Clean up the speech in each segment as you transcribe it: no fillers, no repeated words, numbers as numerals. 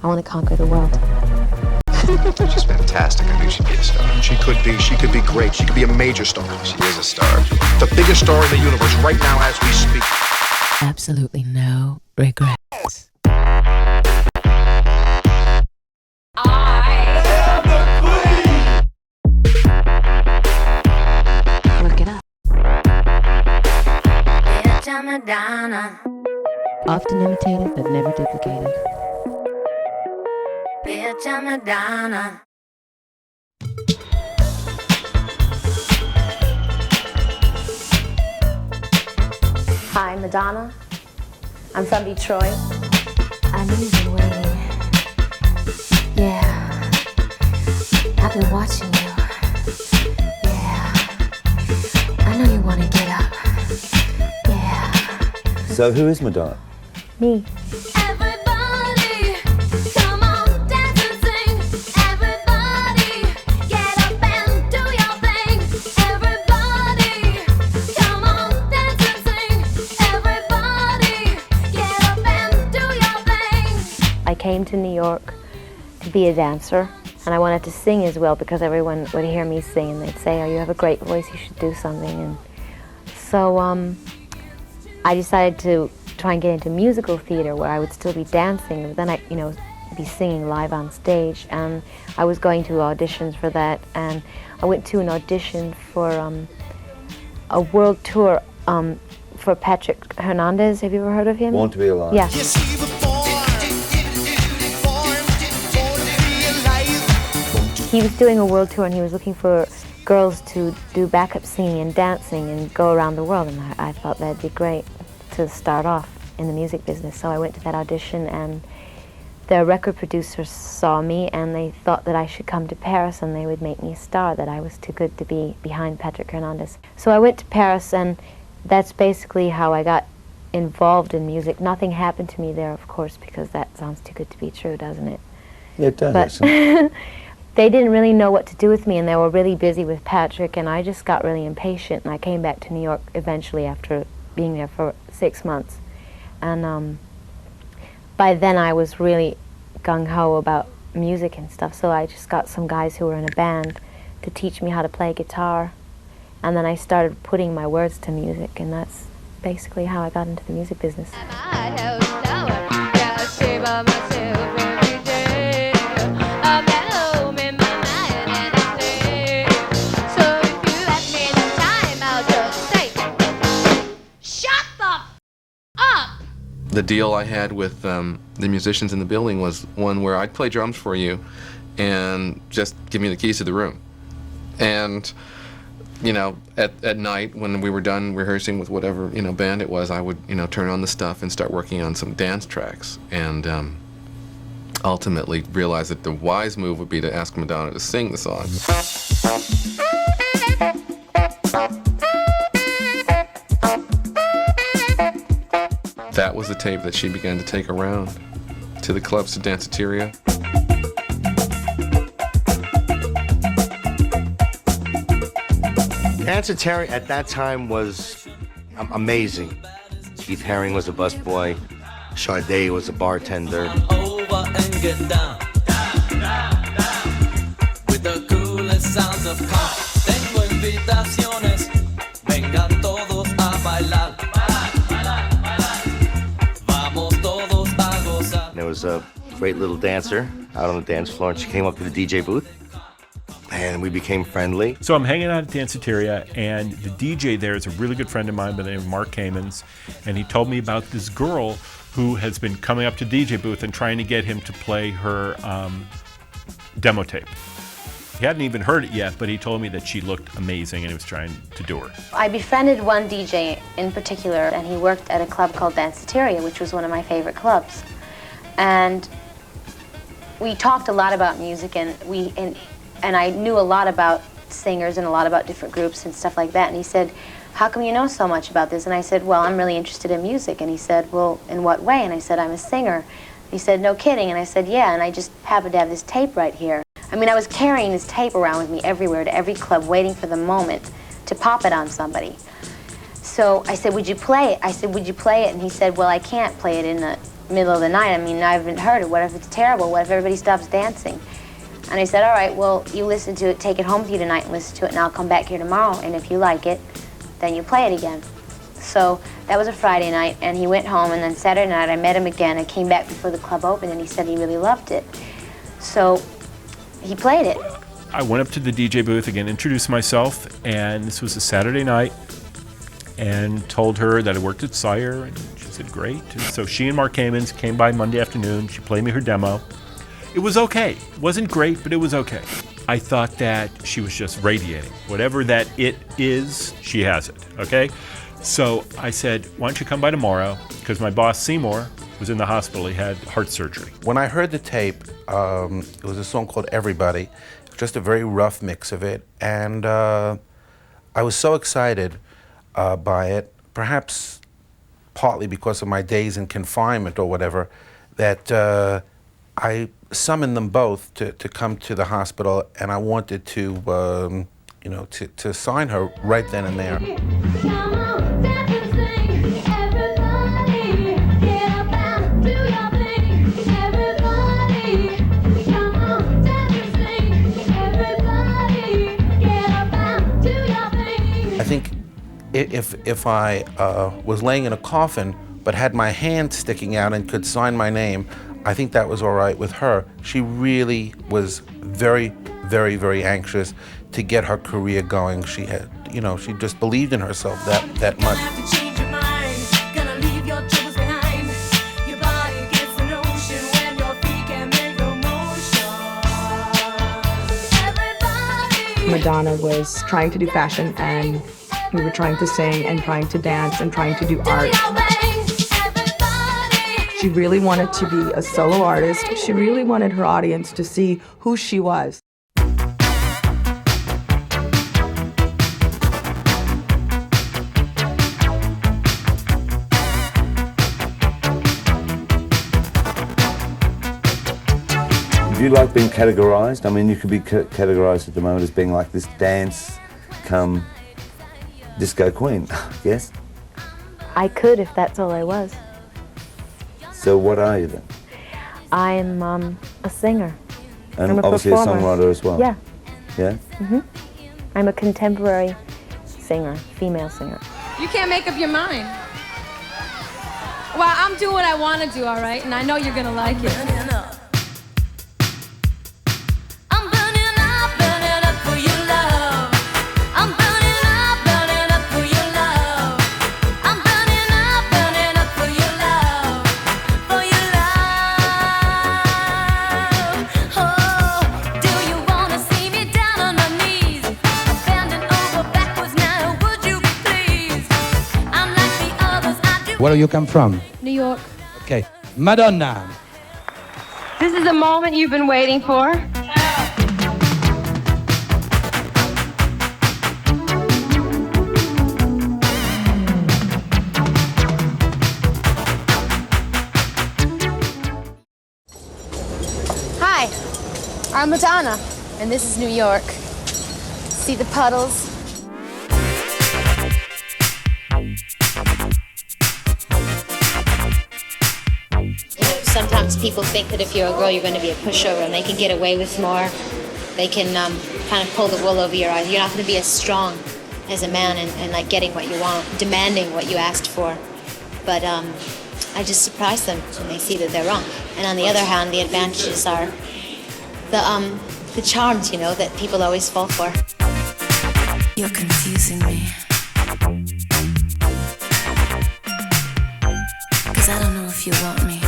I want to conquer the world. She's fantastic. I knew she'd be a star. She could be great. She could be a major star. She is a star. The biggest star in the universe right now as we speak. Absolutely no regrets. Look it up. Madonna. Often imitated but never duplicated. Bitch, I'm Madonna. Hi, Madonna. I'm from Detroit. I know you've been waiting. Yeah. I've been watching you. Yeah. I know you want to get up. Yeah. So who is Madonna? Me. Everybody, come on, dance and sing. Everybody, get up and do your thing. Everybody, come on, dance and sing. Everybody, get up and do your thing. I came to New York to be a dancer, and I wanted to sing as well because everyone would hear me sing and they'd say, "Oh, you have a great voice, you should do something." And so I decided to try and get into musical theater where I would still be dancing, but then I'd, be singing live on stage. And I was going to auditions for that, and I went to an audition for a world tour for Patrick Hernandez. Have you ever heard of him? Born to Be Alive. Yeah. He was doing a world tour and he was looking for girls to do backup singing and dancing and go around the world, and I thought that'd be great to start off in the music business. So I went to that audition, and the record producers saw me and they thought that I should come to Paris and they would make me a star, that I was too good to be behind Patrick Hernandez. So I went to Paris, and that's basically how I got involved in music. Nothing happened to me there, of course, because that sounds too good to be true, doesn't it? It does. But they didn't really know what to do with me, and they were really busy with Patrick, and I just got really impatient, and I came back to New York eventually after being there for 6 months. And by then I was really gung-ho about music and stuff, so I just got some guys who were in a band to teach me how to play guitar, and then I started putting my words to music, and that's basically how I got into the music business. The deal I had with the musicians in the building was one where I'd play drums for you and just give me the keys to the room. And, at night when we were done rehearsing with whatever, band it was, I would, turn on the stuff and start working on some dance tracks. And ultimately realized that the wise move would be to ask Madonna to sing the song. That was the tape that she began to take around to the clubs, to Danceteria. Danceteria at that time was amazing. Keith Haring was a busboy. Sade was a bartender. Over and get down. With the coolest sounds of pop. Tengo invitaciones. Vengan todos a bailar. There was a great little dancer out on the dance floor, and she came up to the DJ booth, and we became friendly. So I'm hanging out at Danceteria, and the DJ there is a really good friend of mine by the name of Mark Kamens, and he told me about this girl who has been coming up to the DJ booth and trying to get him to play her demo tape. He hadn't even heard it yet, but he told me that she looked amazing and he was trying to do her. I befriended one DJ in particular, and he worked at a club called Danceteria, which was one of my favorite clubs. And we talked a lot about music, and I knew a lot about singers and a lot about different groups and stuff like that. And he said, "How come you know so much about this?" And I said, "Well, I'm really interested in music." And he said, "Well, in what way?" And I said, "I'm a singer." He said, "No kidding." And I said, "Yeah." And I just happened to have this tape right here. I mean, I was carrying this tape around with me everywhere, to every club, waiting for the moment to pop it on somebody. So I said, "Would you play it?" I said, "Would you play it?" And he said, "Well, I can't play it in middle of the night. I mean, I haven't heard it. What if it's terrible? What if everybody stops dancing? And I said, all right, well, you listen to it, take it home with you tonight and listen to it, and I'll come back here tomorrow, and if you like it, then you play it again. So that was a Friday night, and he went home, and then Saturday night I met him again. I came back before the club opened, and he said he really loved it. So he played it. I went up to the DJ booth again, introduced myself, and this was a Saturday night, and told her that I worked at Sire, and she said, great. And so she and Mark Kamens came by Monday afternoon. She played me her demo. It was okay. It wasn't great, but it was okay. I thought that she was just radiating. Whatever that it is, she has it, okay? So I said, why don't you come by tomorrow? Because my boss, Seymour, was in the hospital. He had heart surgery. When I heard the tape, it was a song called Everybody, just a very rough mix of it. And I was so excited by it, perhaps partly because of my days in confinement or whatever, that I summoned them both to come to the hospital, and I wanted to, you know, to sign her right then and there. Come on, dance and sing, everybody. Get up and do your thing, everybody. Come on, dance and sing, everybody. Get up and do your thing. I think if I was laying in a coffin but had my hand sticking out and could sign my name, I think that was all right with her. She really was very, very, very anxious to get her career going. She had, you know, she just believed in herself that much. Madonna was trying to do fashion, and we were trying to sing and trying to dance and trying to do art. She really wanted to be a solo artist. She really wanted her audience to see who she was. Do you like being categorized? I mean, you could be categorized at the moment as being like this dance come disco queen, yes? I could if that's all I was. So what are you then? I'm a singer. And I'm a obviously performer. a songwriter as well. Yeah. Yeah? Mm-hmm. I'm a contemporary singer, female singer. You can't make up your mind. Well, I'm doing what I want to do, all right? And I know you're going to like it. I'm burning up for your love. I'm burning up for your love. I'm burning up for your love. For your love. Oh, do you wanna see me down on my knees? Bending over backwards now, would you please? I'm like the others, I do. Where do you come from? New York. Okay. Madonna. This is the moment you've been waiting for. Hi, I'm Madonna, and this is New York. See the puddles? Sometimes people think that if you're a girl, you're going to be a pushover, and they can get away with more. They can kind of pull the wool over your eyes. You're not going to be as strong as a man and like getting what you want, demanding what you asked for. But I just surprise them when they see that they're wrong. And on the other hand, the advantages are the charms, you know, that people always fall for. You're confusing me. 'Cause I don't know if you want me.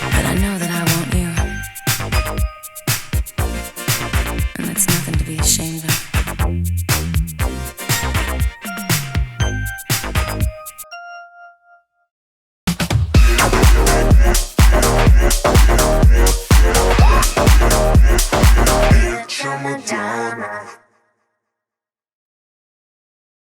But I know that I want you. And that's nothing to be ashamed of.